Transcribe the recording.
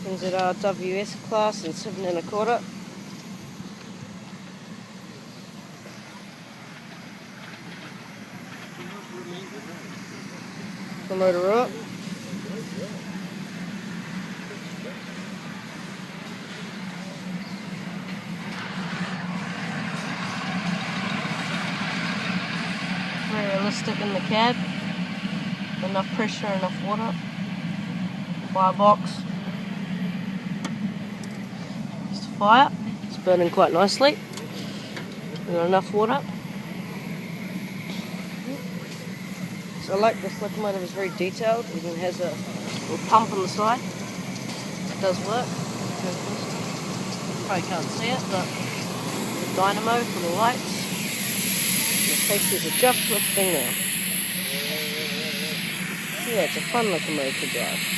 NZRWS class and 7 1/4. The motor up. Very realistic in the cab. Enough pressure, enough water. Firebox. Just fire. It's burning quite nicely. We've got enough water. So I like this locomotive, it's very detailed. It even has a little pump on the side. It does work. Probably can't see it, but the dynamo for the lights. The faces are just lifting now. Yeah, it's a fun locomotive to drive.